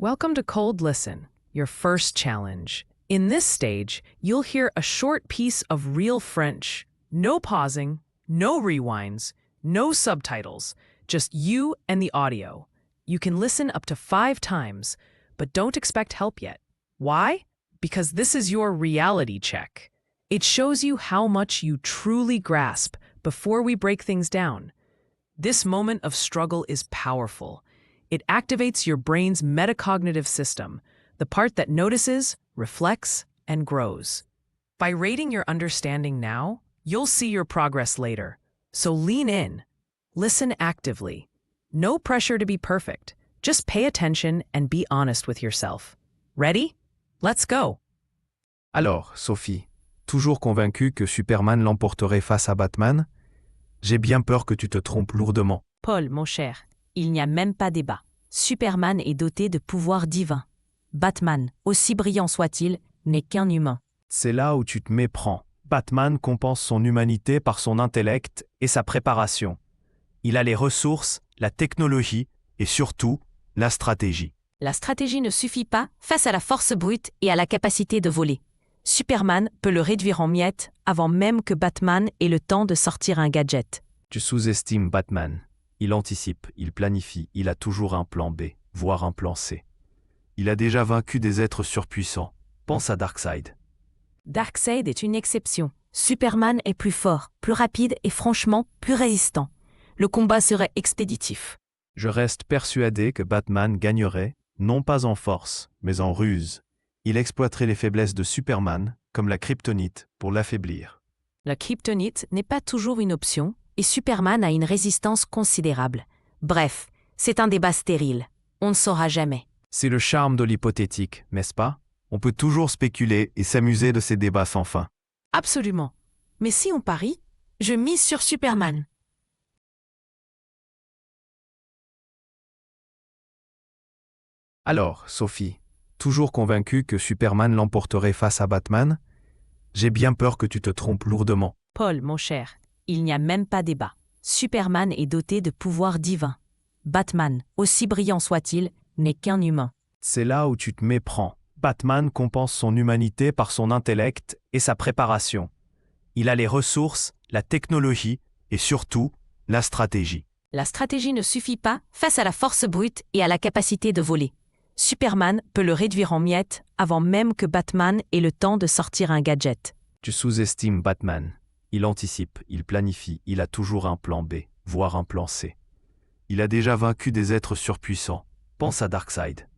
Welcome to Cold Listen, your first challenge. In this stage, you'll hear a short piece of real French. No pausing, no rewinds, no subtitles, just you and the audio. You can listen up to 5 times, but don't expect help yet. Why? Because this is your reality check. It shows you how much you truly grasp before we break things down. This moment of struggle is powerful. It activates your brain's metacognitive system, the part that notices, reflects, and grows. By rating your understanding now, you'll see your progress later. So lean in. Listen actively. No pressure to be perfect. Just pay attention and be honest with yourself. Ready? Let's go. Alors, Sophie, toujours convaincue que Superman l'emporterait face à Batman? J'ai bien peur que tu te trompes lourdement. Paul, mon cher, il n'y a même pas débat. Superman est doté de pouvoirs divins. Batman, aussi brillant soit-il, n'est qu'un humain. C'est là où tu te méprends. Batman compense son humanité par son intellect et sa préparation. Il a les ressources, la technologie et surtout, la stratégie. La stratégie ne suffit pas face à la force brute et à la capacité de voler. Superman peut le réduire en miettes avant même que Batman ait le temps de sortir un gadget. Tu sous-estimes Batman. Il anticipe, il planifie, il a toujours un plan B, voire un plan C. Il a déjà vaincu des êtres surpuissants. Pense à Darkseid. Darkseid est une exception. Superman est plus fort, plus rapide et franchement plus résistant. Le combat serait expéditif. Je reste persuadé que Batman gagnerait, non pas en force, mais en ruse. Il exploiterait les faiblesses de Superman, comme la kryptonite, pour l'affaiblir. La kryptonite n'est pas toujours une option, et Superman a une résistance considérable. Bref, c'est un débat stérile. On ne saura jamais. C'est le charme de l'hypothétique, n'est-ce pas? On peut toujours spéculer et s'amuser de ces débats sans fin. Absolument. Mais si on parie, je mise sur Superman. Alors, Sophie, toujours convaincue que Superman l'emporterait face à Batman? J'ai bien peur que tu te trompes lourdement. Paul, mon cher, il n'y a même pas débat. Superman est doté de pouvoirs divins. Batman, aussi brillant soit-il, n'est qu'un humain. C'est là où tu te méprends. Batman compense son humanité par son intellect et sa préparation. Il a les ressources, la technologie et surtout, la stratégie. La stratégie ne suffit pas face à la force brute et à la capacité de voler. Superman peut le réduire en miettes avant même que Batman ait le temps de sortir un gadget. Tu sous-estimes Batman. Il anticipe, il planifie, il a toujours un plan B, voire un plan C. Il a déjà vaincu des êtres surpuissants. Pense à Darkseid.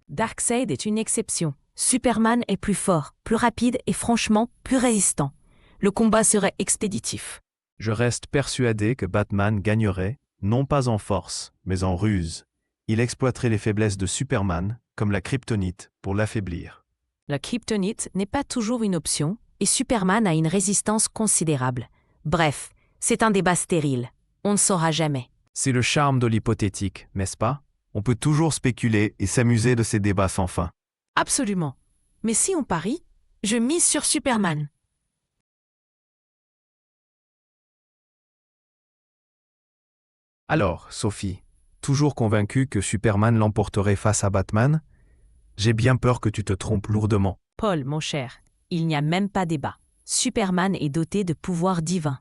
Darkseid est une exception. Superman est plus fort, plus rapide et franchement plus résistant. Le combat serait expéditif. Je reste persuadé que Batman gagnerait, non pas en force, mais en ruse. Il exploiterait les faiblesses de Superman, comme la kryptonite, pour l'affaiblir. La kryptonite n'est pas toujours une option, et Superman a une résistance considérable. Bref, c'est un débat stérile. On ne saura jamais. C'est le charme de l'hypothétique, n'est-ce pas? On peut toujours spéculer et s'amuser de ces débats sans fin. Absolument. Mais si on parie, je mise sur Superman. Alors, Sophie, toujours convaincue que Superman l'emporterait face à Batman? J'ai bien peur que tu te trompes lourdement. Paul, mon cher, il n'y a même pas débat. Superman est doté de pouvoirs divins.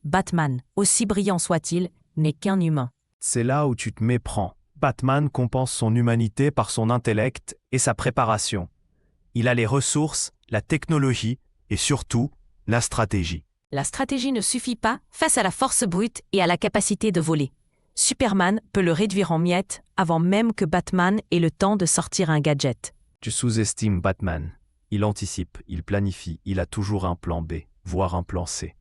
Batman, aussi brillant soit-il, n'est qu'un humain. C'est là où tu te méprends. Batman compense son humanité par son intellect et sa préparation. Il a les ressources, la technologie et surtout, la stratégie. La stratégie ne suffit pas face à la force brute et à la capacité de voler. Superman peut le réduire en miettes avant même que Batman ait le temps de sortir un gadget. Tu sous-estimes Batman. Il anticipe, il planifie, il a toujours un plan B, voire un plan C.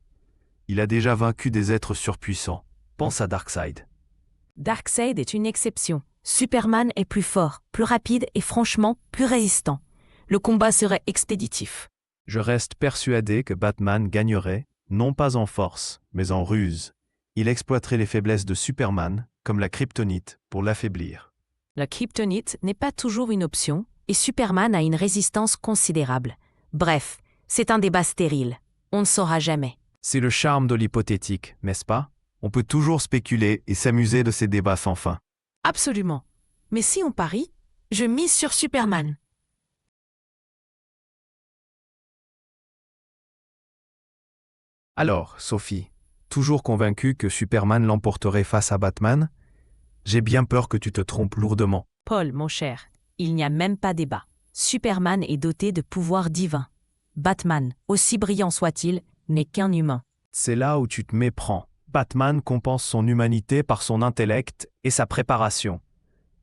Il a déjà vaincu des êtres surpuissants. Pense à Darkseid. Darkseid est une exception. Superman est plus fort, plus rapide et franchement plus résistant. Le combat serait expéditif. Je reste persuadé que Batman gagnerait, non pas en force, mais en ruse. Il exploiterait les faiblesses de Superman, comme la kryptonite, pour l'affaiblir. La kryptonite n'est pas toujours une option, et Superman a une résistance considérable. Bref, c'est un débat stérile. On ne saura jamais. C'est le charme de l'hypothétique, n'est-ce pas? On peut toujours spéculer et s'amuser de ces débats sans fin. Absolument. Mais si on parie, Je mise sur Superman. Alors, Sophie, toujours convaincue que Superman l'emporterait face à Batman? J'ai bien peur que tu te trompes lourdement. Paul, mon cher, il n'y a même pas débat. Superman est doté de pouvoirs divins. Batman, aussi brillant soit-il, n'est qu'un humain. C'est là où tu te méprends. Batman compense son humanité par son intellect et sa préparation.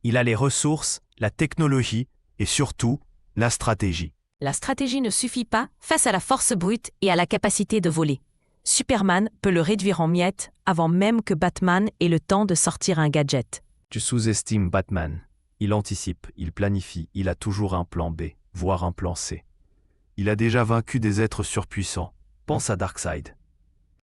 Il a les ressources, la technologie et surtout, la stratégie. La stratégie ne suffit pas face à la force brute et à la capacité de voler. Superman peut le réduire en miettes avant même que Batman ait le temps de sortir un gadget. Tu sous-estimes Batman. Il anticipe, il planifie, il a toujours un plan B, voire un plan C. Il a déjà vaincu des êtres surpuissants. Pense à Darkseid.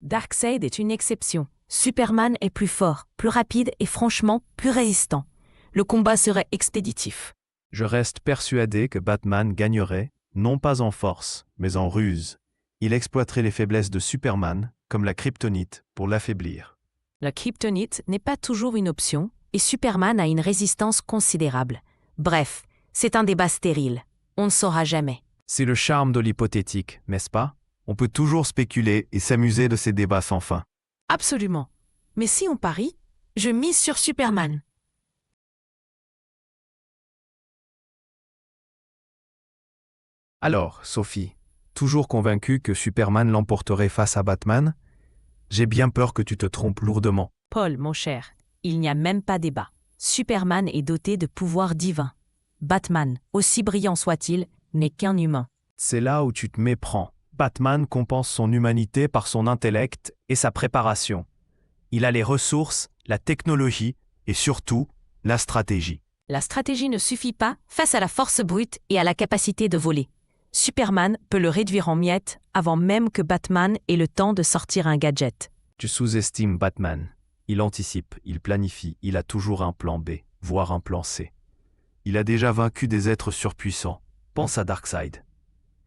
Darkseid est une exception. Superman est plus fort, plus rapide et franchement plus résistant. Le combat serait expéditif. Je reste persuadé que Batman gagnerait, non pas en force, mais en ruse. Il exploiterait les faiblesses de Superman, comme la kryptonite, pour l'affaiblir. La kryptonite n'est pas toujours une option, et Superman a une résistance considérable. Bref, c'est un débat stérile. On ne saura jamais. C'est le charme de l'hypothétique, n'est-ce pas? On peut toujours spéculer et s'amuser de ces débats sans fin. Absolument. Mais si on parie, je mise sur Superman. Alors, Sophie, toujours convaincue que Superman l'emporterait face à Batman? J'ai bien peur que tu te trompes lourdement. Paul, mon cher, il n'y a même pas débat. Superman est doté de pouvoirs divins. Batman, aussi brillant soit-il, n'est qu'un humain. C'est là où tu te méprends. Batman compense son humanité par son intellect et sa préparation. Il a les ressources, la technologie et surtout, la stratégie. La stratégie ne suffit pas face à la force brute et à la capacité de voler. Superman peut le réduire en miettes avant même que Batman ait le temps de sortir un gadget. Tu sous-estimes Batman. Il anticipe, il planifie, il a toujours un plan B, voire un plan C. Il a déjà vaincu des êtres surpuissants. Pense à Darkseid.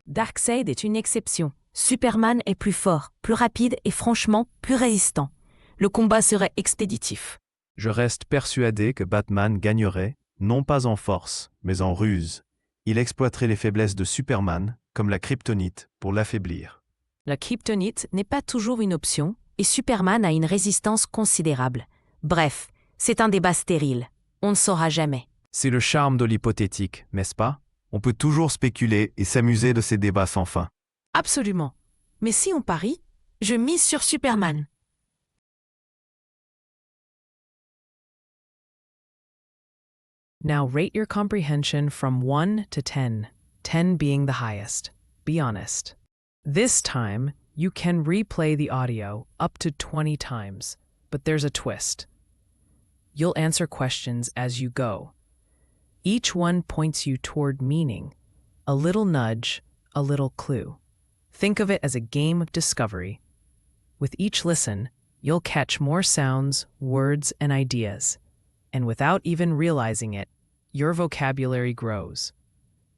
Darkseid est une exception. Superman est plus fort, plus rapide et franchement plus résistant. Le combat serait expéditif. Je reste persuadé que Batman gagnerait, non pas en force, mais en ruse. Il exploiterait les faiblesses de Superman, comme la kryptonite, pour l'affaiblir. La kryptonite n'est pas toujours une option, et Superman a une résistance considérable. Bref, c'est un débat stérile. On ne saura jamais. C'est le charme de l'hypothétique, n'est-ce pas? On peut toujours spéculer et s'amuser de ces débats sans fin. Absolument. Mais si on parie, je mise sur Superman. Now rate your comprehension from 1 to 10, 10 being the highest. Be honest. This time, you can replay the audio up to 20 times, but there's a twist. You'll answer questions as you go. Each one points you toward meaning, a little nudge, a little clue. Think of it as a game of discovery. With each listen, you'll catch more sounds, words, and ideas. And without even realizing it, your vocabulary grows.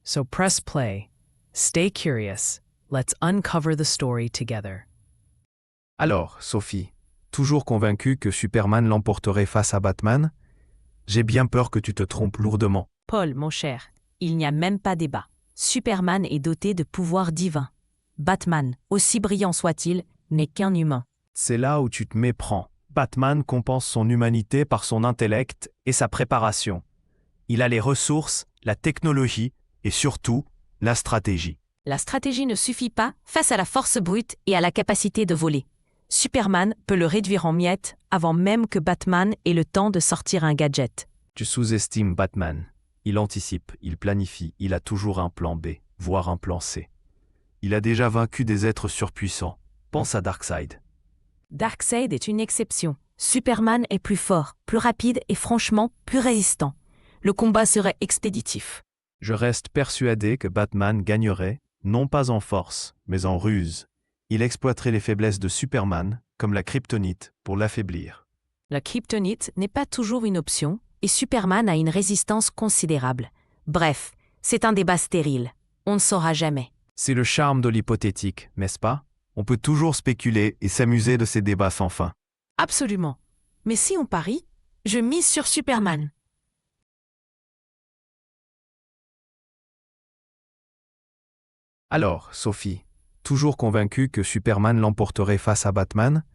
So press play, stay curious, let's uncover the story together. Alors, Sophie, toujours convaincue que Superman l'emporterait face à Batman? J'ai bien peur que tu te trompes lourdement. Paul, mon cher, il n'y a même pas débat. Superman est doté de pouvoirs divins. Batman, aussi brillant soit-il, n'est qu'un humain. C'est là où tu te méprends. Batman compense son humanité par son intellect et sa préparation. Il a les ressources, la technologie et surtout, la stratégie. La stratégie ne suffit pas face à la force brute et à la capacité de voler. Superman peut le réduire en miettes avant même que Batman ait le temps de sortir un gadget. Tu sous-estimes Batman. Il anticipe, il planifie, il a toujours un plan B, voire un plan C. Il a déjà vaincu des êtres surpuissants. Pense à Darkseid. Darkseid est une exception. Superman est plus fort, plus rapide et franchement plus résistant. Le combat serait expéditif. Je reste persuadé que Batman gagnerait, non pas en force, mais en ruse. Il exploiterait les faiblesses de Superman, comme la kryptonite, pour l'affaiblir. La kryptonite n'est pas toujours une option, et Superman a une résistance considérable. Bref, c'est un débat stérile. On ne saura jamais. C'est le charme de l'hypothétique, n'est-ce pas? On peut toujours spéculer et s'amuser de ces débats sans fin. Absolument. Mais si on parie, je mise sur Superman. Alors, Sophie, toujours convaincue que Superman l'emporterait face à Batman?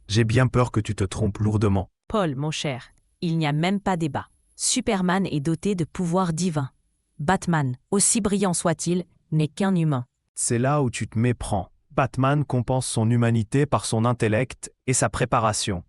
J'ai bien peur que tu te trompes lourdement. Paul, mon cher, il n'y a même pas débat. Superman est doté de pouvoirs divins. Batman, aussi brillant soit-il, n'est qu'un humain. C'est là où tu te méprends. Batman compense son humanité par son intellect et sa préparation.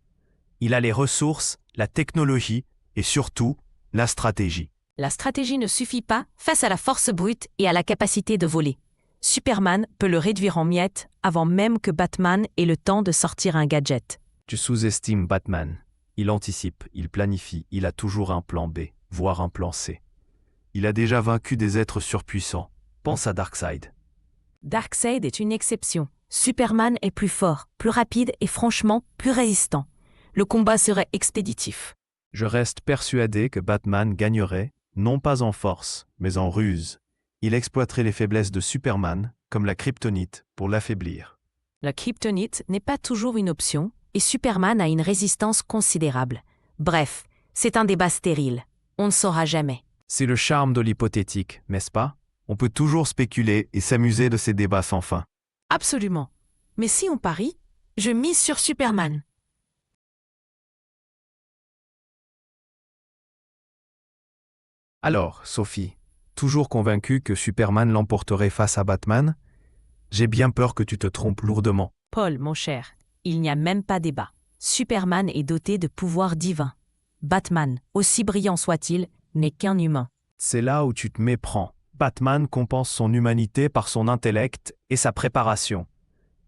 Il a les ressources, la technologie et surtout, la stratégie. La stratégie ne suffit pas face à la force brute et à la capacité de voler. Superman peut le réduire en miettes avant même que Batman ait le temps de sortir un gadget. Tu sous-estimes Batman. Il anticipe, il planifie, il a toujours un plan B, voire un plan C. Il a déjà vaincu des êtres surpuissants. Pense à Darkseid. Darkseid est une exception. Superman est plus fort, plus rapide et franchement plus résistant. Le combat serait expéditif. Je reste persuadé que Batman gagnerait, non pas en force, mais en ruse. Il exploiterait les faiblesses de Superman, comme la kryptonite, pour l'affaiblir. La kryptonite n'est pas toujours une option, et Superman a une résistance considérable. Bref, c'est un débat stérile. On ne saura jamais. C'est le charme de l'hypothétique, n'est-ce pas? On peut toujours spéculer et s'amuser de ces débats sans fin. Absolument. Mais si on parie, je mise sur Superman. Alors, Sophie, toujours convaincue que Superman l'emporterait face à Batman? J'ai bien peur que tu te trompes lourdement. Paul, mon cher, il n'y a même pas débat. Superman est doté de pouvoirs divins. Batman, aussi brillant soit-il, n'est qu'un humain. C'est là où tu te méprends. Batman compense son humanité par son intellect et sa préparation.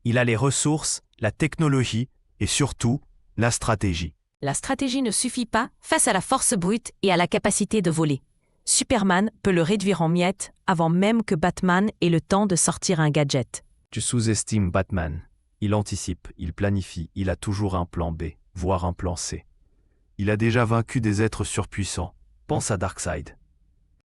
Il a les ressources, la technologie et surtout, la stratégie. La stratégie ne suffit pas face à la force brute et à la capacité de voler. Superman peut le réduire en miettes avant même que Batman ait le temps de sortir un gadget. Tu sous-estimes Batman. Il anticipe, il planifie, il a toujours un plan B, voire un plan C. Il a déjà vaincu des êtres surpuissants. Pense à Darkseid.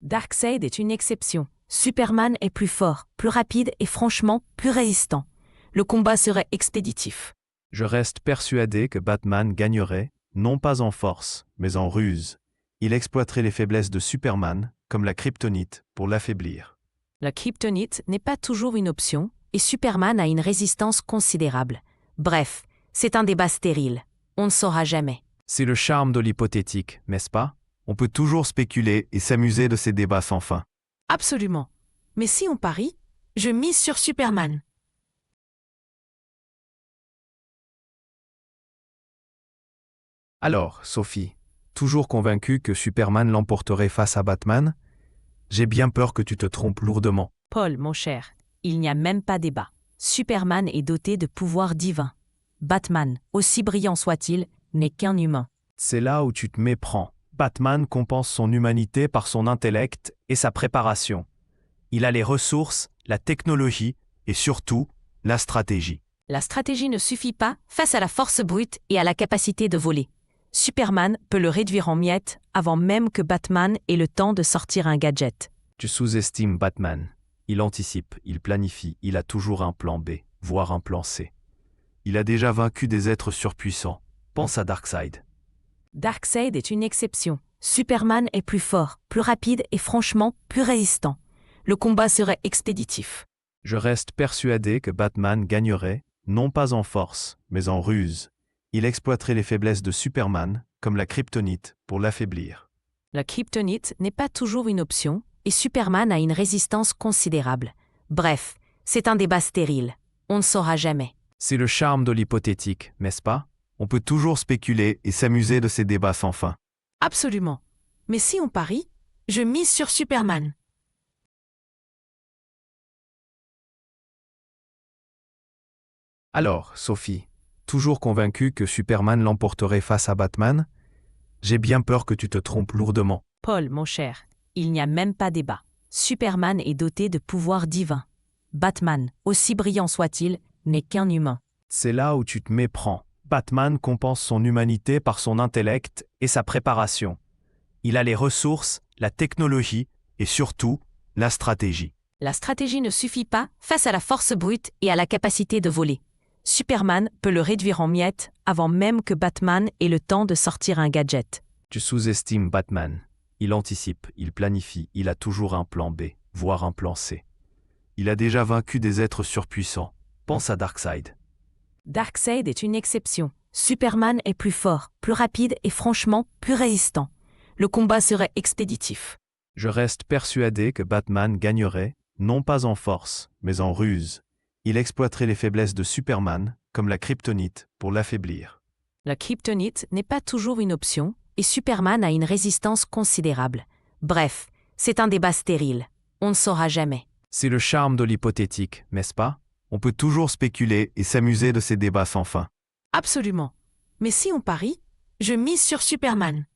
Darkseid est une exception. Superman est plus fort, plus rapide et franchement plus résistant. Le combat serait expéditif. Je reste persuadé que Batman gagnerait, non pas en force, mais en ruse. Il exploiterait les faiblesses de Superman, comme la kryptonite, pour l'affaiblir. La kryptonite n'est pas toujours une option, et Superman a une résistance considérable. Bref, c'est un débat stérile. On ne saura jamais. C'est le charme de l'hypothétique, n'est-ce pas? On peut toujours spéculer et s'amuser de ces débats sans fin. Absolument. Mais si on parie, je mise sur Superman. Alors, Sophie, toujours convaincue que Superman l'emporterait face à Batman? J'ai bien peur que tu te trompes lourdement. Paul, mon cher, il n'y a même pas débat. Superman est doté de pouvoirs divins. Batman, aussi brillant soit-il, n'est qu'un humain. C'est là où tu te méprends. Batman compense son humanité par son intellect et sa préparation. Il a les ressources, la technologie et surtout, la stratégie. La stratégie ne suffit pas face à la force brute et à la capacité de voler. Superman peut le réduire en miettes avant même que Batman ait le temps de sortir un gadget. Tu sous-estimes Batman. Il anticipe, il planifie, il a toujours un plan B, voire un plan C. Il a déjà vaincu des êtres surpuissants. Pense à Darkseid. Darkseid est une exception. Superman est plus fort, plus rapide et franchement plus résistant. Le combat serait expéditif. Je reste persuadé que Batman gagnerait, non pas en force, mais en ruse. Il exploiterait les faiblesses de Superman, comme la kryptonite, pour l'affaiblir. La kryptonite n'est pas toujours une option, et Superman a une résistance considérable. Bref, c'est un débat stérile. On ne saura jamais. C'est le charme de l'hypothétique, n'est-ce pas? On peut toujours spéculer et s'amuser de ces débats sans fin. Absolument. Mais si on parie, je mise sur Superman. Alors, Sophie, toujours convaincue que Superman l'emporterait face à Batman? J'ai bien peur que tu te trompes lourdement. Paul, mon cher, il n'y a même pas débat. Superman est doté de pouvoirs divins. Batman, aussi brillant soit-il, n'est qu'un humain. C'est là où tu te méprends. Batman compense son humanité par son intellect et sa préparation. Il a les ressources, la technologie et surtout, la stratégie. La stratégie ne suffit pas face à la force brute et à la capacité de voler. Superman peut le réduire en miettes avant même que Batman ait le temps de sortir un gadget. Tu sous-estimes Batman. Il anticipe, il planifie, il a toujours un plan B, voire un plan C. Il a déjà vaincu des êtres surpuissants. Pense à Darkseid. Darkseid est une exception. Superman est plus fort, plus rapide et franchement plus résistant. Le combat serait expéditif. Je reste persuadé que Batman gagnerait, non pas en force, mais en ruse. Il exploiterait les faiblesses de Superman, comme la kryptonite, pour l'affaiblir. La kryptonite n'est pas toujours une option, et Superman a une résistance considérable. Bref, c'est un débat stérile. On ne saura jamais. C'est le charme de l'hypothétique, n'est-ce pas? On peut toujours spéculer et s'amuser de ces débats sans fin. Absolument. Mais si on parie, je mise sur Superman.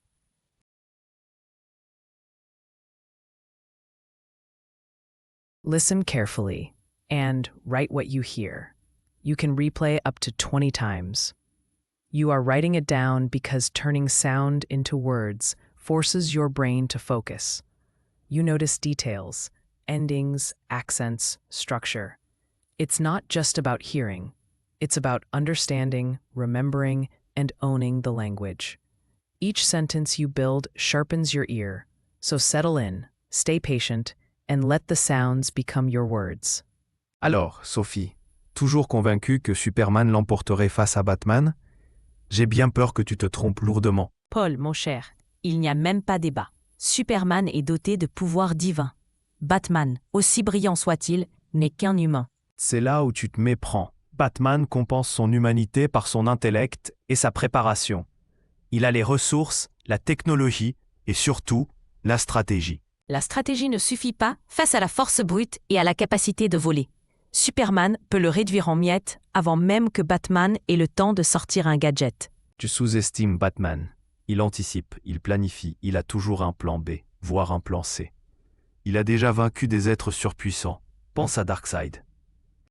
Listen carefully and write what you hear. You can replay up to 20 times. You are writing it down because turning sound into words forces your brain to focus. You notice details, endings, accents, structure. It's not just about hearing. It's about understanding, remembering, and owning the language. Each sentence you build sharpens your ear, so settle in, stay patient, and let the sounds become your words. Alors, Sophie, toujours convaincue que Superman l'emporterait face à Batman? J'ai bien peur que tu te trompes lourdement. Paul, mon cher, il n'y a même pas débat. Superman est doté de pouvoirs divins. Batman, aussi brillant soit-il, n'est qu'un humain. C'est là où tu te méprends. Batman compense son humanité par son intellect et sa préparation. Il a les ressources, la technologie et surtout, la stratégie. La stratégie ne suffit pas face à la force brute et à la capacité de voler. Superman peut le réduire en miettes avant même que Batman ait le temps de sortir un gadget. Tu sous-estimes Batman. Il anticipe, il planifie, il a toujours un plan B, voire un plan C. Il a déjà vaincu des êtres surpuissants. Pense à Darkseid.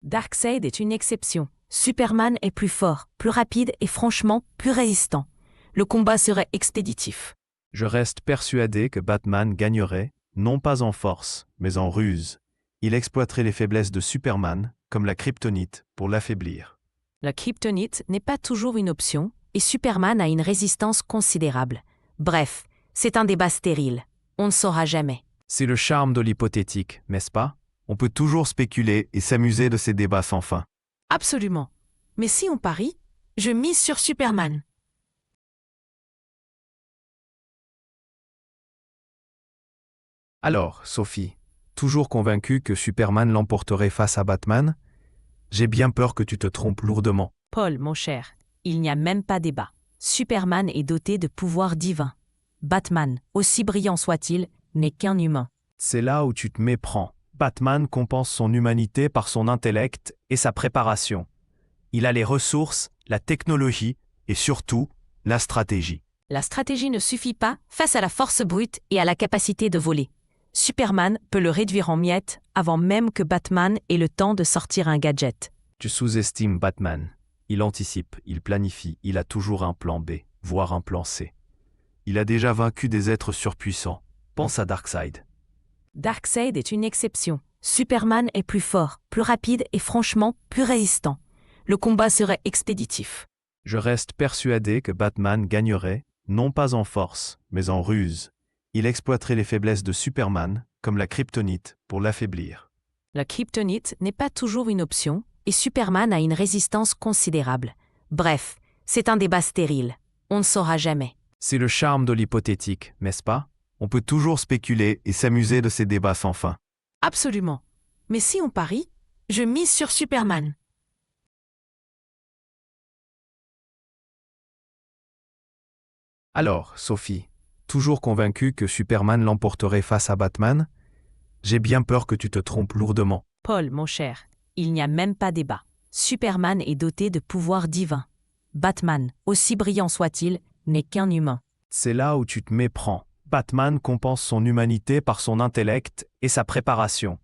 Darkseid est une exception. Superman est plus fort, plus rapide et franchement plus résistant. Le combat serait expéditif. Je reste persuadé que Batman gagnerait, non pas en force, mais en ruse. Il exploiterait les faiblesses de Superman, comme la kryptonite, pour l'affaiblir. La kryptonite n'est pas toujours une option, et Superman a une résistance considérable. Bref, c'est un débat stérile. On ne saura jamais. C'est le charme de l'hypothétique, n'est-ce pas? On peut toujours spéculer et s'amuser de ces débats sans fin. Absolument. Mais si on parie, je mise sur Superman. Alors, Sophie, toujours convaincue que Superman l'emporterait face à Batman? J'ai bien peur que tu te trompes lourdement. Paul, mon cher, il n'y a même pas débat. Superman est doté de pouvoirs divins. Batman, aussi brillant soit-il, n'est qu'un humain. C'est là où tu te méprends. Batman compense son humanité par son intellect et sa préparation. Il a les ressources, la technologie et surtout, la stratégie. La stratégie ne suffit pas face à la force brute et à la capacité de voler. Superman peut le réduire en miettes avant même que Batman ait le temps de sortir un gadget. Tu sous-estimes Batman. Il anticipe, il planifie, il a toujours un plan B, voire un plan C. Il a déjà vaincu des êtres surpuissants. Pense à Darkseid. Darkseid est une exception. Superman est plus fort, plus rapide et franchement plus résistant. Le combat serait expéditif. Je reste persuadé que Batman gagnerait, non pas en force, mais en ruse. Il exploiterait les faiblesses de Superman, comme la kryptonite, pour l'affaiblir. La kryptonite n'est pas toujours une option, et Superman a une résistance considérable. Bref, c'est un débat stérile. On ne saura jamais. C'est le charme de l'hypothétique, n'est-ce pas? On peut toujours spéculer et s'amuser de ces débats sans fin. Absolument. Mais si on parie, je mise sur Superman. Alors, Sophie, toujours convaincue que Superman l'emporterait face à Batman? J'ai bien peur que tu te trompes lourdement. Paul, mon cher, il n'y a même pas débat. Superman est doté de pouvoirs divins. Batman, aussi brillant soit-il, n'est qu'un humain. C'est là où tu te méprends. Batman compense son humanité par son intellect et sa préparation.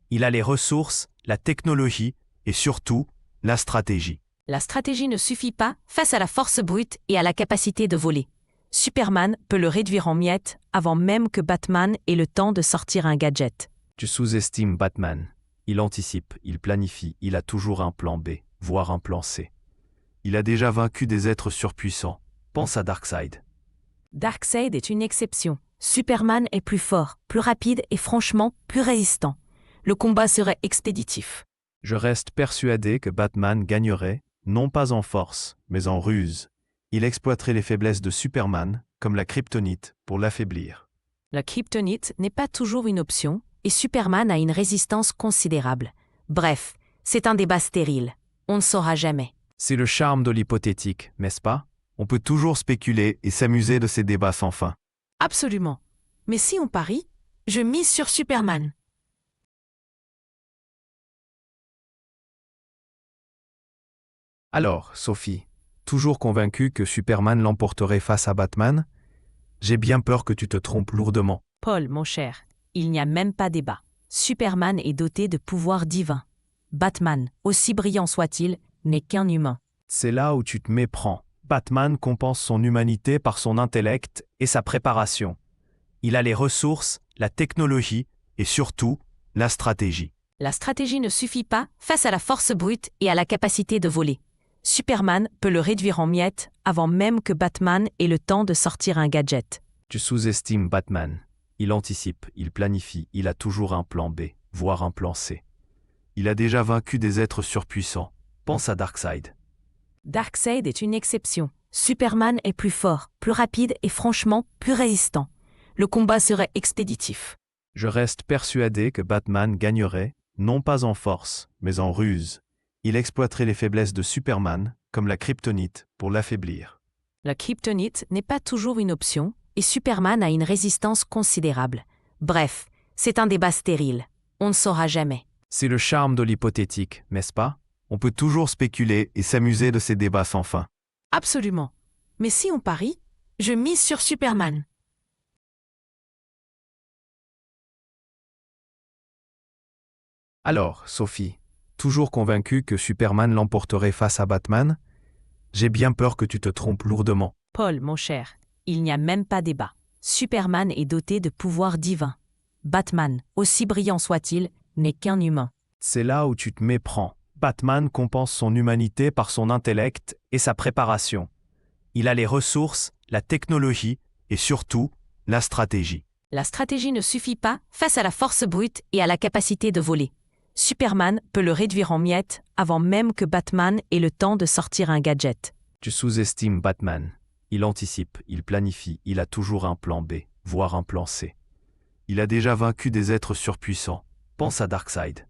Il a les ressources, la technologie et surtout, la stratégie. La stratégie ne suffit pas face à la force brute et à la capacité de voler. Superman peut le réduire en miettes avant même que Batman ait le temps de sortir un gadget. Tu sous-estimes Batman. Il anticipe, il planifie, il a toujours un plan B, voire un plan C. Il a déjà vaincu des êtres surpuissants. Pense à Darkseid. Darkseid est une exception. Superman est plus fort, plus rapide et franchement plus résistant. le combat serait expéditif. Je reste persuadé que Batman gagnerait, non pas en force, mais en ruse. Il exploiterait les faiblesses de Superman, comme la kryptonite, pour l'affaiblir. La kryptonite n'est pas toujours une option, et Superman a une résistance considérable. Bref, c'est un débat stérile. On ne saura jamais. C'est le charme de l'hypothétique, n'est-ce pas? On peut toujours spéculer et s'amuser de ces débats sans fin. Absolument. Mais si on parie, je mise sur Superman. Alors, Sophie, toujours convaincue que Superman l'emporterait face à Batman? J'ai bien peur que tu te trompes lourdement. Paul, mon cher, il n'y a même pas débat. Superman est doté de pouvoirs divins. Batman, aussi brillant soit-il, n'est qu'un humain. C'est là où tu te méprends. Batman compense son humanité par son intellect et sa préparation. Il a les ressources, la technologie et surtout, la stratégie. La stratégie ne suffit pas face à la force brute et à la capacité de voler. Superman peut le réduire en miettes avant même que Batman ait le temps de sortir un gadget. Tu sous-estimes Batman. Il anticipe, il planifie, il a toujours un plan B, voire un plan C. Il a déjà vaincu des êtres surpuissants. Pense à Darkseid. Darkseid est une exception. Superman est plus fort, plus rapide et franchement plus résistant. Le combat serait expéditif. Je reste persuadé que Batman gagnerait, non pas en force, mais en ruse. Il exploiterait les faiblesses de Superman, comme la kryptonite, pour l'affaiblir. La kryptonite n'est pas toujours une option, et Superman a une résistance considérable. Bref, c'est un débat stérile. On ne saura jamais. C'est le charme de l'hypothétique, n'est-ce pas? On peut toujours spéculer et s'amuser de ces débats sans fin. Absolument. Mais si on parie, je mise sur Superman. Alors, Sophie, toujours convaincue que Superman l'emporterait face à Batman? J'ai bien peur que tu te trompes lourdement. Paul, mon cher, il n'y a même pas débat. Superman est doté de pouvoirs divins. Batman, aussi brillant soit-il, n'est qu'un humain. C'est là où tu te méprends. Batman compense son humanité par son intellect et sa préparation. Il a les ressources, la technologie et surtout, la stratégie. La stratégie ne suffit pas face à la force brute et à la capacité de voler. Superman peut le réduire en miettes avant même que Batman ait le temps de sortir un gadget. Tu sous-estimes Batman. Il anticipe, il planifie, il a toujours un plan B, voire un plan C. Il a déjà vaincu des êtres surpuissants. Pense à Darkseid.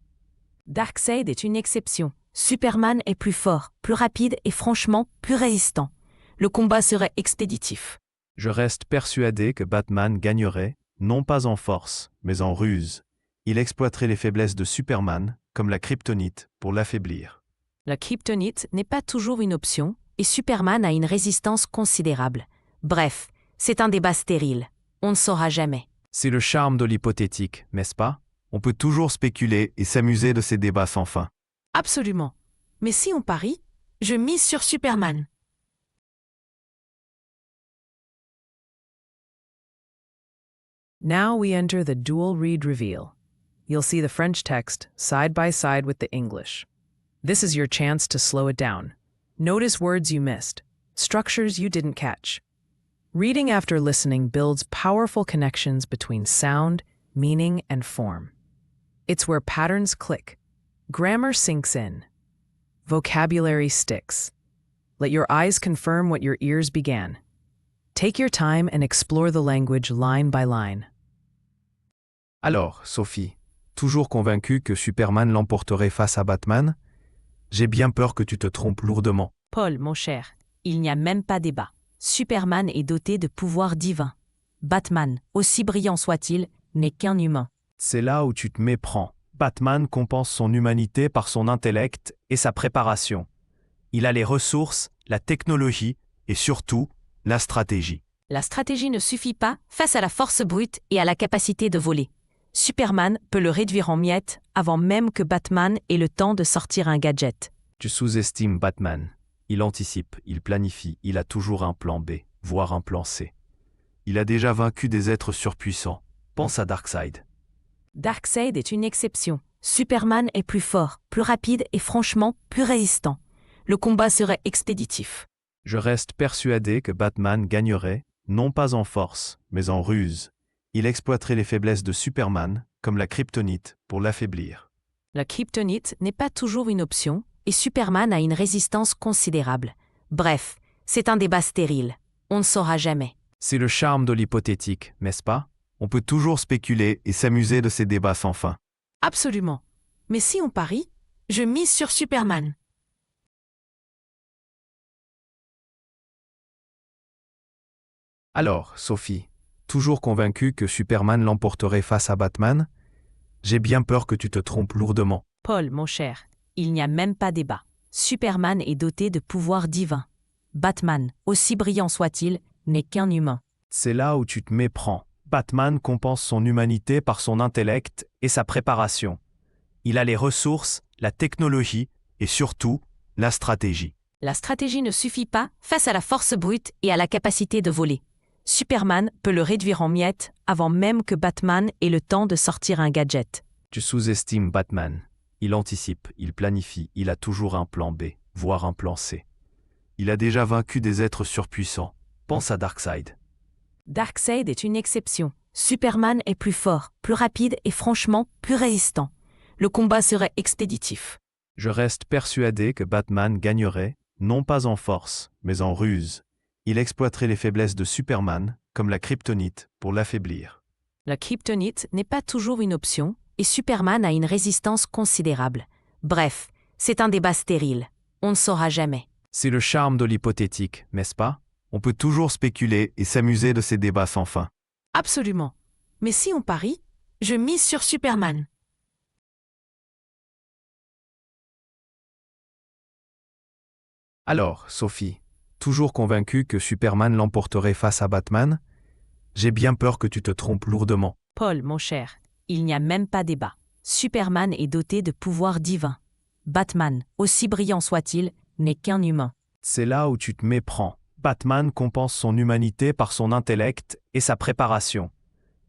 Darkseid est une exception. Superman est plus fort, plus rapide et franchement plus résistant. Le combat serait expéditif. Je reste persuadé que Batman gagnerait, non pas en force, mais en ruse. Il exploiterait les faiblesses de Superman, comme la kryptonite, pour l'affaiblir. La kryptonite n'est pas toujours une option, et Superman a une résistance considérable. Bref, c'est un débat stérile. On ne saura jamais. C'est le charme de l'hypothétique, n'est-ce pas? On peut toujours spéculer et s'amuser de ces débats sans fin. Absolument. Mais si on parie, je mise sur Superman. Now we enter the dual read reveal. You'll see the French text side by side with the English. This is your chance to slow it down. Notice words you missed, structures you didn't catch. Reading after listening builds powerful connections between sound, meaning, and form. It's where patterns click, grammar sinks in, vocabulary sticks. Let your eyes confirm what your ears began. Take your time and explore the language line by line. Alors, Sophie, toujours convaincue que Superman l'emporterait face à Batman? J'ai bien peur que tu te trompes lourdement. Paul, mon cher, il n'y a même pas débat. Superman est doté de pouvoirs divins. Batman, aussi brillant soit-il, n'est qu'un humain. C'est là où tu te méprends. Batman compense son humanité par son intellect et sa préparation. Il a les ressources, la technologie et surtout, la stratégie. La stratégie ne suffit pas face à la force brute et à la capacité de voler. Superman peut le réduire en miettes avant même que Batman ait le temps de sortir un gadget. Tu sous-estimes Batman. Il anticipe, il planifie, il a toujours un plan B, voire un plan C. Il a déjà vaincu des êtres surpuissants. Pense à Darkseid. Darkseid est une exception. Superman est plus fort, plus rapide et franchement plus résistant. Le combat serait expéditif. Je reste persuadé que Batman gagnerait, non pas en force, mais en ruse. Il exploiterait les faiblesses de Superman, comme la kryptonite, pour l'affaiblir. La kryptonite n'est pas toujours une option, et Superman a une résistance considérable. Bref, c'est un débat stérile. On ne saura jamais. C'est le charme de l'hypothétique, n'est-ce pas? On peut toujours spéculer et s'amuser de ces débats sans fin. Absolument. Mais si on parie, je mise sur Superman. Alors, Sophie, toujours convaincue que Superman l'emporterait face à Batman? J'ai bien peur que tu te trompes lourdement. Paul, mon cher, il n'y a même pas débat. Superman est doté de pouvoirs divins. Batman, aussi brillant soit-il, n'est qu'un humain. C'est là où tu te méprends. Batman compense son humanité par son intellect et sa préparation. Il a les ressources, la technologie et surtout, la stratégie. La stratégie ne suffit pas face à la force brute et à la capacité de voler. Superman peut le réduire en miettes avant même que Batman ait le temps de sortir un gadget. Tu sous-estimes Batman. Il anticipe, il planifie, il a toujours un plan B, voire un plan C. Il a déjà vaincu des êtres surpuissants. Pense à Darkseid. Darkseid est une exception. Superman est plus fort, plus rapide et franchement plus résistant. Le combat serait expéditif. Je reste persuadé que Batman gagnerait, non pas en force, mais en ruse. Il exploiterait les faiblesses de Superman, comme la kryptonite, pour l'affaiblir. La kryptonite n'est pas toujours une option, et Superman a une résistance considérable. Bref, c'est un débat stérile. On ne saura jamais. C'est le charme de l'hypothétique, n'est-ce pas? On peut toujours spéculer et s'amuser de ces débats sans fin. Absolument. Mais si on parie, je mise sur Superman. Alors, Sophie, toujours convaincue que Superman l'emporterait face à Batman? J'ai bien peur que tu te trompes lourdement. Paul, mon cher, il n'y a même pas débat. Superman est doté de pouvoirs divins. Batman, aussi brillant soit-il, n'est qu'un humain. C'est là où tu te méprends. Batman compense son humanité par son intellect et sa préparation.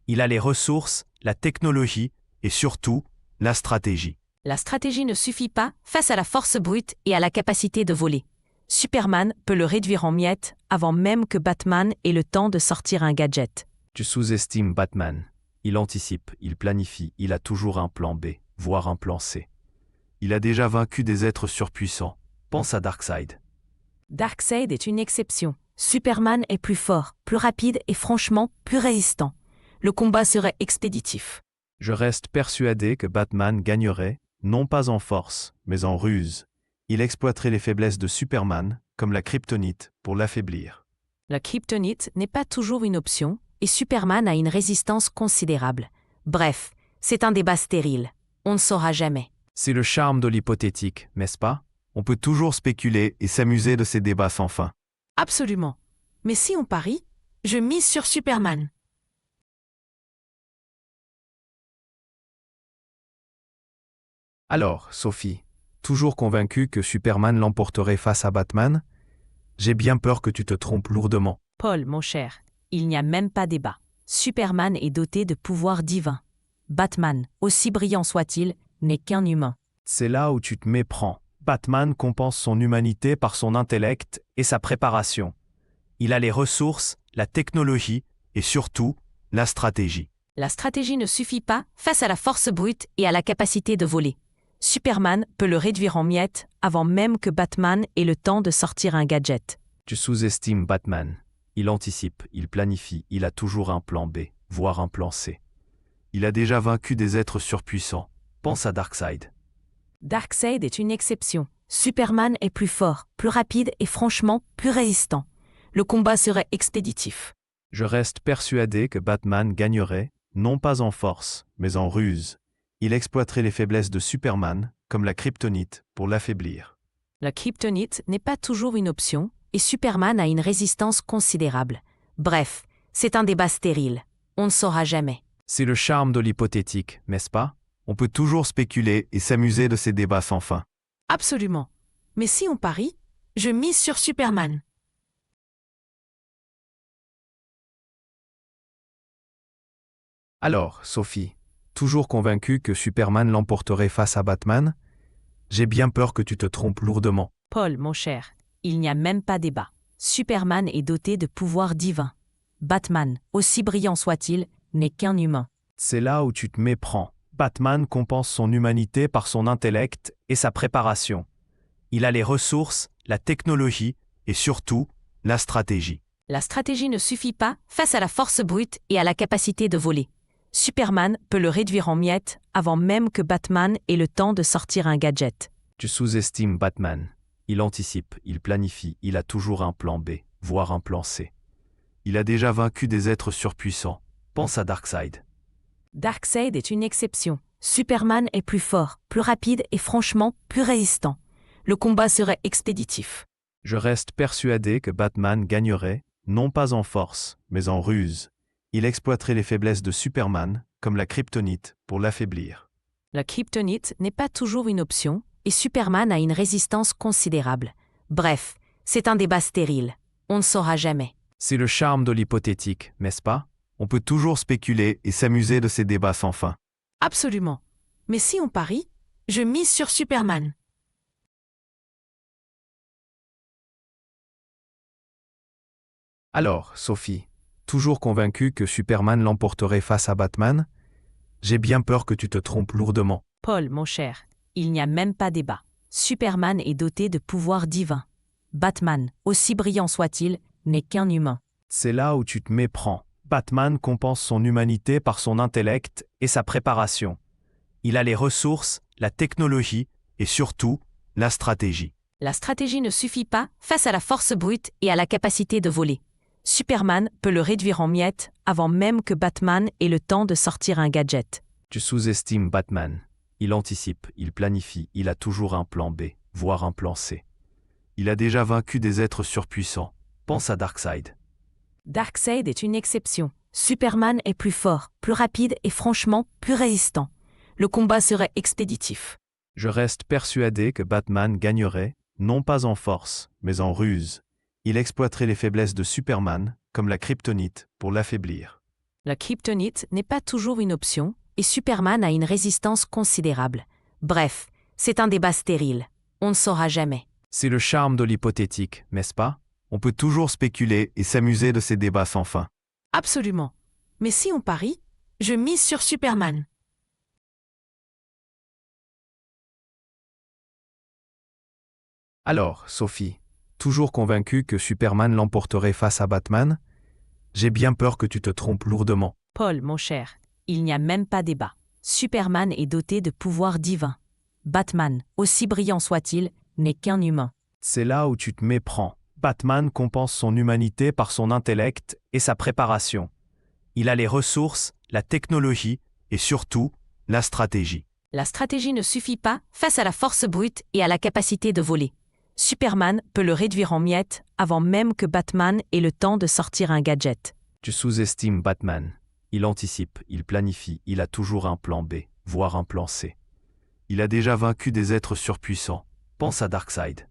Il a les ressources, la technologie et surtout, la stratégie. La stratégie ne suffit pas face à la force brute et à la capacité de voler. Superman peut le réduire en miettes avant même que Batman ait le temps de sortir un gadget. Tu sous-estimes Batman. Il anticipe, il planifie, il a toujours un plan B, voire un plan C. Il a déjà vaincu des êtres surpuissants. Pense à Darkseid. Darkseid est une exception. Superman est plus fort, plus rapide et franchement plus résistant. Le combat serait expéditif. Je reste persuadé que Batman gagnerait, non pas en force, mais en ruse. Il exploiterait les faiblesses de Superman, comme la kryptonite, pour l'affaiblir. La kryptonite n'est pas toujours une option, et Superman a une résistance considérable. Bref, c'est un débat stérile. On ne saura jamais. C'est le charme de l'hypothétique, n'est-ce pas? On peut toujours spéculer et s'amuser de ces débats sans fin. Absolument. Mais si on parie, je mise sur Superman. Alors, Sophie, toujours convaincue que Superman l'emporterait face à Batman? J'ai bien peur que tu te trompes lourdement. Paul, mon cher, il n'y a même pas débat. Superman est doté de pouvoirs divins. Batman, aussi brillant soit-il, n'est qu'un humain. C'est là où tu te méprends. Batman compense son humanité par son intellect et sa préparation. Il a les ressources, la technologie et surtout, la stratégie. La stratégie ne suffit pas face à la force brute et à la capacité de voler. Superman peut le réduire en miettes avant même que Batman ait le temps de sortir un gadget. Tu sous-estimes Batman. Il anticipe, il planifie, il a toujours un plan B, voire un plan C. Il a déjà vaincu des êtres surpuissants. Pense à Darkseid. Darkseid est une exception. Superman est plus fort, plus rapide et franchement plus résistant. Le combat serait expéditif. Je reste persuadé que Batman gagnerait, non pas en force, mais en ruse. Il exploiterait les faiblesses de Superman, comme la kryptonite, pour l'affaiblir. La kryptonite n'est pas toujours une option, et Superman a une résistance considérable. Bref, c'est un débat stérile. On ne saura jamais. C'est le charme de l'hypothétique, n'est-ce pas? On peut toujours spéculer et s'amuser de ces débats sans fin. Absolument. Mais si on parie, je mise sur Superman. Alors, Sophie, toujours convaincue que Superman l'emporterait face à Batman? J'ai bien peur que tu te trompes lourdement. Paul, mon cher, il n'y a même pas débat. Superman est doté de pouvoirs divins. Batman, aussi brillant soit-il, n'est qu'un humain. C'est là où tu te méprends. Batman compense son humanité par son intellect et sa préparation. Il a les ressources, la technologie et surtout, la stratégie. La stratégie ne suffit pas face à la force brute et à la capacité de voler. Superman peut le réduire en miettes avant même que Batman ait le temps de sortir un gadget. Tu sous-estimes Batman. Il anticipe, il planifie, il a toujours un plan B, voire un plan C. Il a déjà vaincu des êtres surpuissants. Pense à Darkseid. Darkseid est une exception. Superman est plus fort, plus rapide et franchement plus résistant. Le combat serait expéditif. Je reste persuadé que Batman gagnerait, non pas en force, mais en ruse. Il exploiterait les faiblesses de Superman, comme la kryptonite, pour l'affaiblir. La kryptonite n'est pas toujours une option, et Superman a une résistance considérable. Bref, c'est un débat stérile. On ne saura jamais. C'est le charme de l'hypothétique, n'est-ce pas? On peut toujours spéculer et s'amuser de ces débats sans fin. Absolument. Mais si on parie, je mise sur Superman. Alors, Sophie, toujours convaincue que Superman l'emporterait face à Batman? J'ai bien peur que tu te trompes lourdement. Paul, mon cher, il n'y a même pas débat. Superman est doté de pouvoirs divins. Batman, aussi brillant soit-il, n'est qu'un humain. C'est là où tu te méprends. Batman compense son humanité par son intellect et sa préparation. Il a les ressources, la technologie et surtout, la stratégie. La stratégie ne suffit pas face à la force brute et à la capacité de voler. Superman peut le réduire en miettes avant même que Batman ait le temps de sortir un gadget. Tu sous-estimes Batman. Il anticipe, il planifie, il a toujours un plan B, voire un plan C. Il a déjà vaincu des êtres surpuissants. Pense à Darkseid. Darkseid est une exception. Superman est plus fort, plus rapide et franchement plus résistant. Le combat serait expéditif. Je reste persuadé que Batman gagnerait, non pas en force, mais en ruse. Il exploiterait les faiblesses de Superman, comme la kryptonite, pour l'affaiblir. La kryptonite n'est pas toujours une option, et Superman a une résistance considérable. Bref, c'est un débat stérile. On ne saura jamais. C'est le charme de l'hypothétique, n'est-ce pas? On peut toujours spéculer et s'amuser de ces débats sans fin. Absolument. Mais si on parie, je mise sur Superman. Alors, Sophie, toujours convaincue que Superman l'emporterait face à Batman? J'ai bien peur que tu te trompes lourdement. Paul, mon cher, il n'y a même pas débat. Superman est doté de pouvoirs divins. Batman, aussi brillant soit-il, n'est qu'un humain. C'est là où tu te méprends. Batman compense son humanité par son intellect et sa préparation. Il a les ressources, la technologie et surtout, la stratégie. La stratégie ne suffit pas face à la force brute et à la capacité de voler. Superman peut le réduire en miettes avant même que Batman ait le temps de sortir un gadget. Tu sous-estimes Batman. Il anticipe, il planifie, il a toujours un plan B, voire un plan C. Il a déjà vaincu des êtres surpuissants. Pense à Darkseid.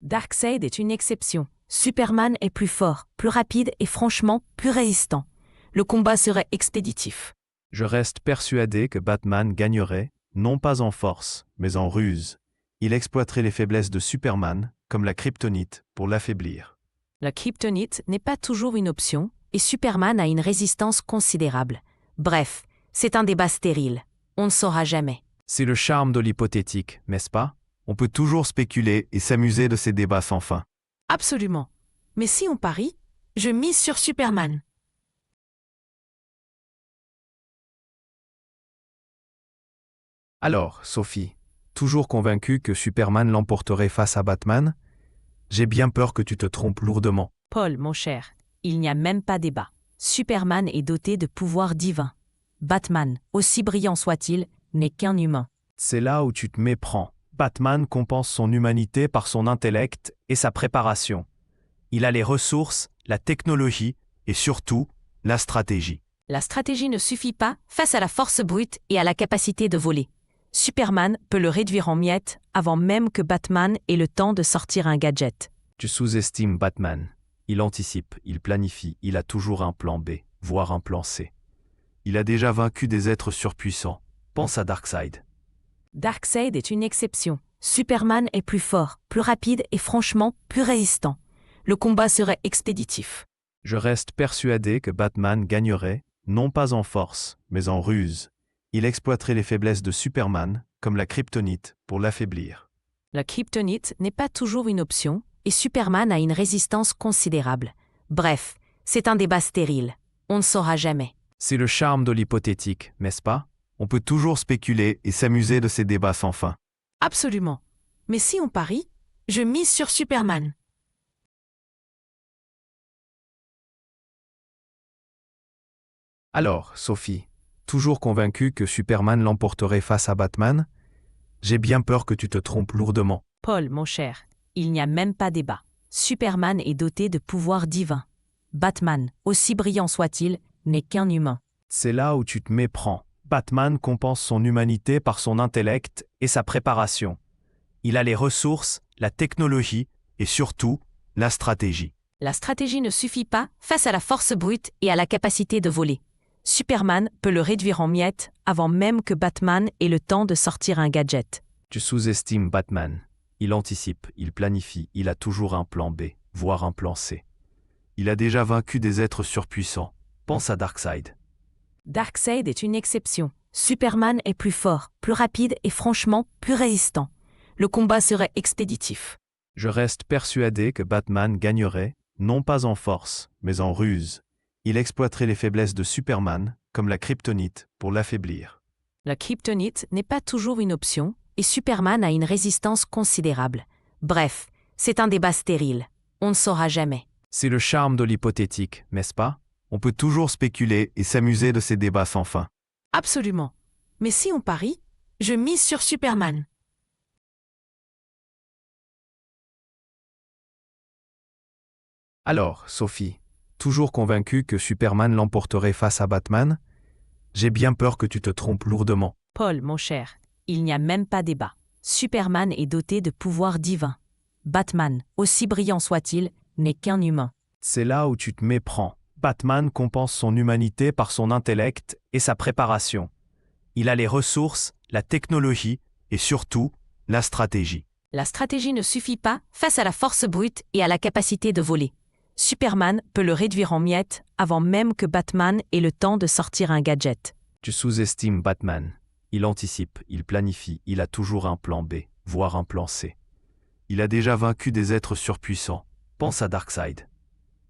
Darkseid est une exception. Superman est plus fort, plus rapide et franchement plus résistant. Le combat serait expéditif. Je reste persuadé que Batman gagnerait, non pas en force, mais en ruse. Il exploiterait les faiblesses de Superman, comme la kryptonite, pour l'affaiblir. La kryptonite n'est pas toujours une option, et Superman a une résistance considérable. Bref, c'est un débat stérile. On ne saura jamais. C'est le charme de l'hypothétique, n'est-ce pas? On peut toujours spéculer et s'amuser de ces débats sans fin. Absolument. Mais si on parie, je mise sur Superman. Alors, Sophie, toujours convaincue que Superman l'emporterait face à Batman? J'ai bien peur que tu te trompes lourdement. Paul, mon cher, il n'y a même pas débat. Superman est doté de pouvoirs divins. Batman, aussi brillant soit-il, n'est qu'un humain. C'est là où tu te méprends. Batman compense son humanité par son intellect et sa préparation. Il a les ressources, la technologie et surtout, la stratégie. La stratégie ne suffit pas face à la force brute et à la capacité de voler. Superman peut le réduire en miettes avant même que Batman ait le temps de sortir un gadget. Tu sous-estimes Batman. Il anticipe, il planifie, il a toujours un plan B, voire un plan C. Il a déjà vaincu des êtres surpuissants. Pense à Darkseid. Darkseid est une exception. Superman est plus fort, plus rapide et franchement plus résistant. Le combat serait expéditif. Je reste persuadé que Batman gagnerait, non pas en force, mais en ruse. Il exploiterait les faiblesses de Superman, comme la kryptonite, pour l'affaiblir. La kryptonite n'est pas toujours une option, et Superman a une résistance considérable. Bref, c'est un débat stérile. On ne saura jamais. C'est le charme de l'hypothétique, n'est-ce pas? On peut toujours spéculer et s'amuser de ces débats sans fin. Absolument. Mais si on parie, je mise sur Superman. Alors, Sophie, toujours convaincue que Superman l'emporterait face à Batman? J'ai bien peur que tu te trompes lourdement. Paul, mon cher, il n'y a même pas débat. Superman est doté de pouvoirs divins. Batman, aussi brillant soit-il, n'est qu'un humain. C'est là où tu te méprends. Batman compense son humanité par son intellect et sa préparation. Il a les ressources, la technologie et surtout, la stratégie. La stratégie ne suffit pas face à la force brute et à la capacité de voler. Superman peut le réduire en miettes avant même que Batman ait le temps de sortir un gadget. Tu sous-estimes Batman. Il anticipe, il planifie, il a toujours un plan B, voire un plan C. Il a déjà vaincu des êtres surpuissants. Pense à Darkseid. Darkseid est une exception. Superman est plus fort, plus rapide et franchement plus résistant. Le combat serait expéditif. Je reste persuadé que Batman gagnerait, non pas en force, mais en ruse. Il exploiterait les faiblesses de Superman, comme la kryptonite, pour l'affaiblir. La kryptonite n'est pas toujours une option, et Superman a une résistance considérable. Bref, c'est un débat stérile. On ne saura jamais. C'est le charme de l'hypothétique, n'est-ce pas? On peut toujours spéculer et s'amuser de ces débats sans fin. Absolument. Mais si on parie, je mise sur Superman. Alors, Sophie, toujours convaincue que Superman l'emporterait face à Batman? J'ai bien peur que tu te trompes lourdement. Paul, mon cher, il n'y a même pas débat. Superman est doté de pouvoirs divins. Batman, aussi brillant soit-il, n'est qu'un humain. C'est là où tu te méprends. Batman compense son humanité par son intellect et sa préparation. Il a les ressources, la technologie et surtout, la stratégie. La stratégie ne suffit pas face à la force brute et à la capacité de voler. Superman peut le réduire en miettes avant même que Batman ait le temps de sortir un gadget. Tu sous-estimes Batman. Il anticipe, il planifie, il a toujours un plan B, voire un plan C. Il a déjà vaincu des êtres surpuissants. Pense à Darkseid.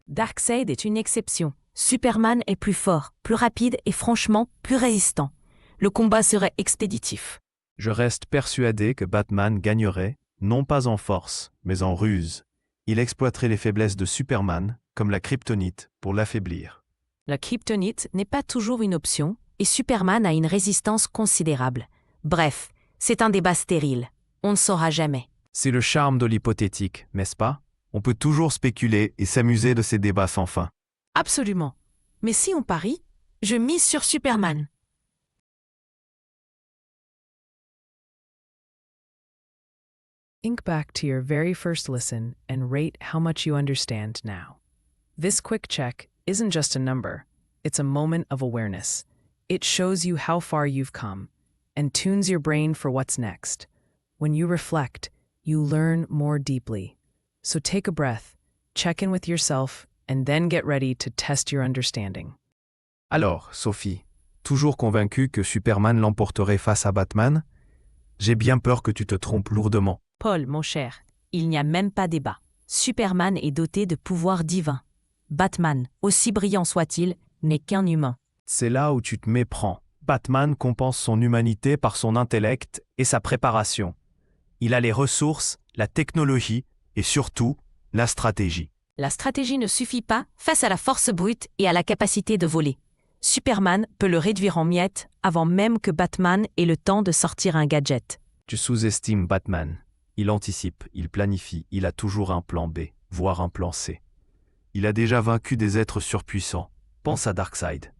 Darkseid est une exception. Superman est plus fort, plus rapide et franchement plus résistant. Le combat serait expéditif. Je reste persuadé que Batman gagnerait, non pas en force, mais en ruse. Il exploiterait les faiblesses de Superman, comme la kryptonite, pour l'affaiblir. La kryptonite n'est pas toujours une option, et Superman a une résistance considérable. Bref, c'est un débat stérile. On ne saura jamais. C'est le charme de l'hypothétique, n'est-ce pas? On peut toujours spéculer et s'amuser de ces débats sans fin. Absolument. Mais si on parie, je mise sur Superman. Think back to your very first listen and rate how much you understand now. This quick check isn't just a number, it's a moment of awareness. It shows you how far you've come and tunes your brain for what's next. When you reflect, you learn more deeply. So take a breath, check in with yourself, and then get ready to test your understanding. Alors, Sophie, toujours convaincue que Superman l'emporterait face à Batman? J'ai bien peur que tu te trompes lourdement. Paul, mon cher, il n'y a même pas débat. Superman est doté de pouvoirs divins. Batman, aussi brillant soit-il, n'est qu'un humain. C'est là où tu te méprends. Batman compense son humanité par son intellect et sa préparation. Il a les ressources, la technologie et surtout, la stratégie. La stratégie ne suffit pas face à la force brute et à la capacité de voler. Superman peut le réduire en miettes avant même que Batman ait le temps de sortir un gadget. Tu sous-estimes Batman. Il anticipe, il planifie, il a toujours un plan B, voire un plan C. Il a déjà vaincu des êtres surpuissants. Pense à Darkseid.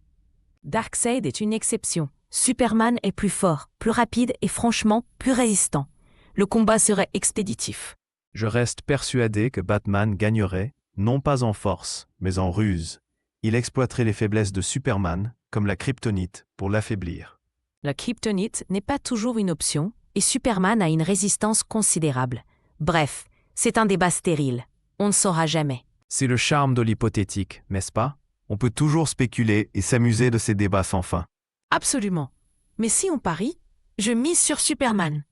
Darkseid est une exception. Superman est plus fort, plus rapide et franchement plus résistant. Le combat serait expéditif. Je reste persuadé que Batman gagnerait, non pas en force, mais en ruse. Il exploiterait les faiblesses de Superman, comme la kryptonite, pour l'affaiblir. La kryptonite n'est pas toujours une option, et Superman a une résistance considérable. Bref, c'est un débat stérile. On ne saura jamais. C'est le charme de l'hypothétique, n'est-ce pas? On peut toujours spéculer et s'amuser de ces débats sans fin. Absolument. Mais si on parie, je mise sur Superman.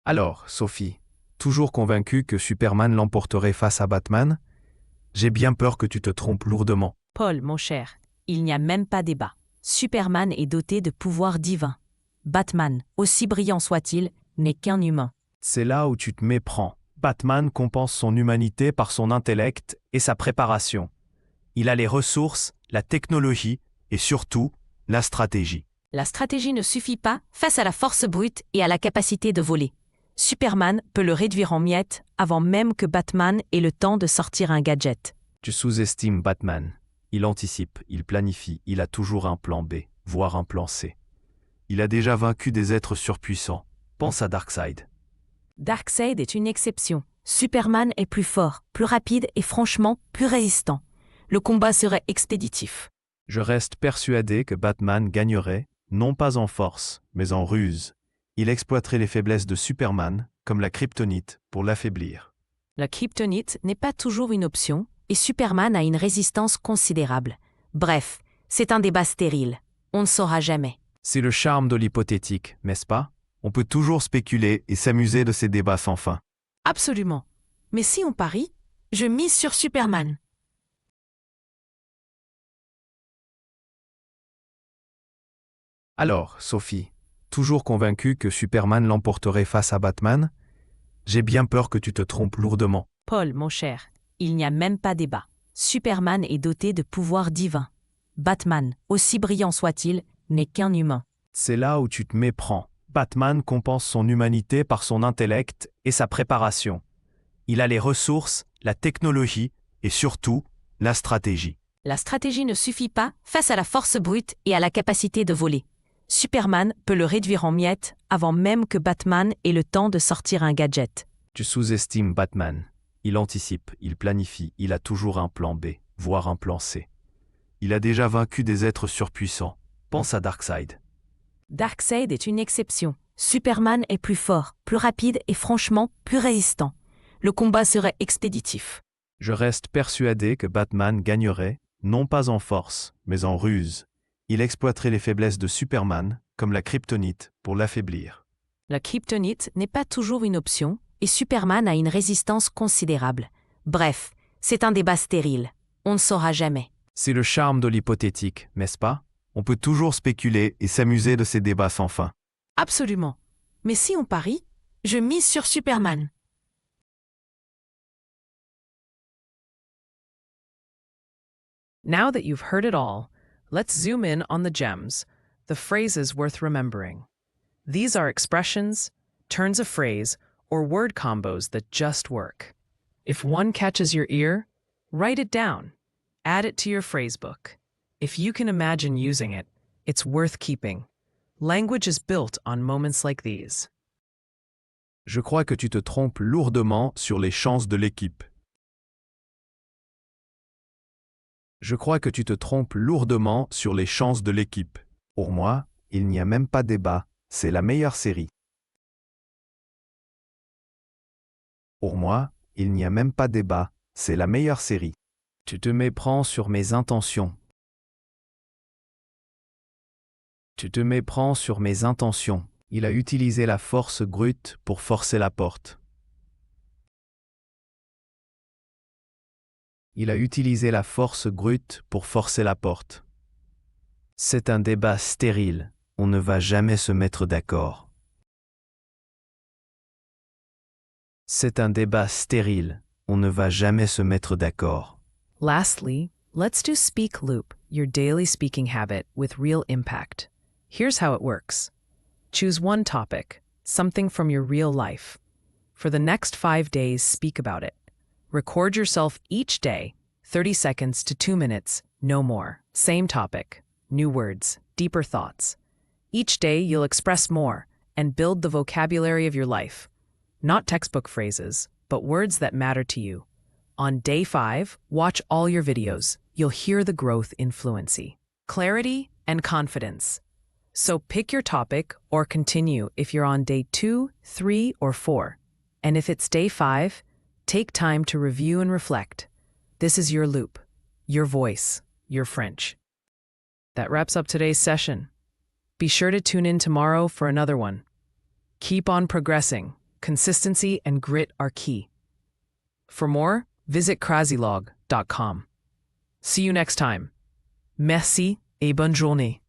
Alors, Sophie, toujours convaincue que Superman l'emporterait face à Batman? J'ai bien peur que tu te trompes lourdement. Paul, mon cher, il n'y a même pas débat. Superman est doté de pouvoirs divins. Batman, aussi brillant soit-il, n'est qu'un humain. C'est là où tu te méprends. Batman compense son humanité par son intellect et sa préparation. Il a les ressources, la technologie et surtout, la stratégie. La stratégie ne suffit pas face à la force brute et à la capacité de voler. Superman peut le réduire en miettes avant même que Batman ait le temps de sortir un gadget. Tu sous-estimes Batman. Il anticipe, il planifie, il a toujours un plan B, voire un plan C. Il a déjà vaincu des êtres surpuissants. Pense à Darkseid. Darkseid est une exception. Superman est plus fort, plus rapide et franchement plus résistant. Le combat serait expéditif. Je reste persuadé que Batman gagnerait, non pas en force, mais en ruse. Il exploiterait les faiblesses de Superman, comme la kryptonite, pour l'affaiblir. La kryptonite n'est pas toujours une option, et Superman a une résistance considérable. Bref, c'est un débat stérile. On ne saura jamais. C'est le charme de l'hypothétique, n'est-ce pas? On peut toujours spéculer et s'amuser de ces débats sans fin. Absolument. Mais si on parie, je mise sur Superman. Alors, Sophie, toujours convaincue que Superman l'emporterait face à Batman? J'ai bien peur que tu te trompes lourdement. Paul, mon cher, il n'y a même pas débat. Superman est doté de pouvoirs divins. Batman, aussi brillant soit-il, n'est qu'un humain. C'est là où tu te méprends. Batman compense son humanité par son intellect et sa préparation. Il a les ressources, la technologie et surtout, la stratégie. La stratégie ne suffit pas face à la force brute et à la capacité de voler. Superman peut le réduire en miettes avant même que Batman ait le temps de sortir un gadget. Tu sous-estimes Batman. Il anticipe, il planifie, il a toujours un plan B, voire un plan C. Il a déjà vaincu des êtres surpuissants. Pense à Darkseid. Darkseid est une exception. Superman est plus fort, plus rapide et franchement plus résistant. Le combat serait expéditif. Je reste persuadé que Batman gagnerait, non pas en force, mais en ruse. Il exploiterait les faiblesses de Superman, comme la kryptonite, pour l'affaiblir. La kryptonite n'est pas toujours une option, et Superman a une résistance considérable. Bref, c'est un débat stérile. On ne saura jamais. C'est le charme de l'hypothétique, n'est-ce pas? On peut toujours spéculer et s'amuser de ces débats sans fin. Absolument. Mais si on parie, je mise sur Superman. Now that you've heard it all, let's zoom in on the gems, the phrases worth remembering. These are expressions, turns of phrase, or word combos that just work. If one catches your ear, write it down. Add it to your phrasebook. If you can imagine using it, it's worth keeping. Language is built on moments like these. Je crois que tu te trompes lourdement sur les chances de l'équipe. Je crois que tu te trompes lourdement sur les chances de l'équipe. Pour moi, il n'y a même pas débat, c'est la meilleure série. Pour moi, il n'y a même pas débat, c'est la meilleure série. Tu te méprends sur mes intentions. Tu te méprends sur mes intentions. Il a utilisé la force brute pour forcer la porte. Il a utilisé la force brute pour forcer la porte. C'est un débat stérile. On ne va jamais se mettre d'accord. C'est un débat stérile. On ne va jamais se mettre d'accord. Lastly, let's do Speak Loop, your daily speaking habit with real impact. Here's how it works. Choose one topic, something from your real life. For the next 5 days, speak about it. Record yourself each day, 30 seconds to 2 minutes, no more. Same topic, new words, deeper thoughts. Each day, you'll express more and build the vocabulary of your life. Not textbook phrases, but words that matter to you. On day 5, watch all your videos. You'll hear the growth in fluency, clarity, and confidence. So pick your topic or continue if you're on day 2, 3, or 4. And if it's day 5, Take time to review and reflect. This is your loop, your voice, your French. That wraps up today's session. Be sure to tune in tomorrow for another one. Keep on progressing. Consistency and grit are key. For more, visit crazylog.com. See you next time. Merci et bonne journée.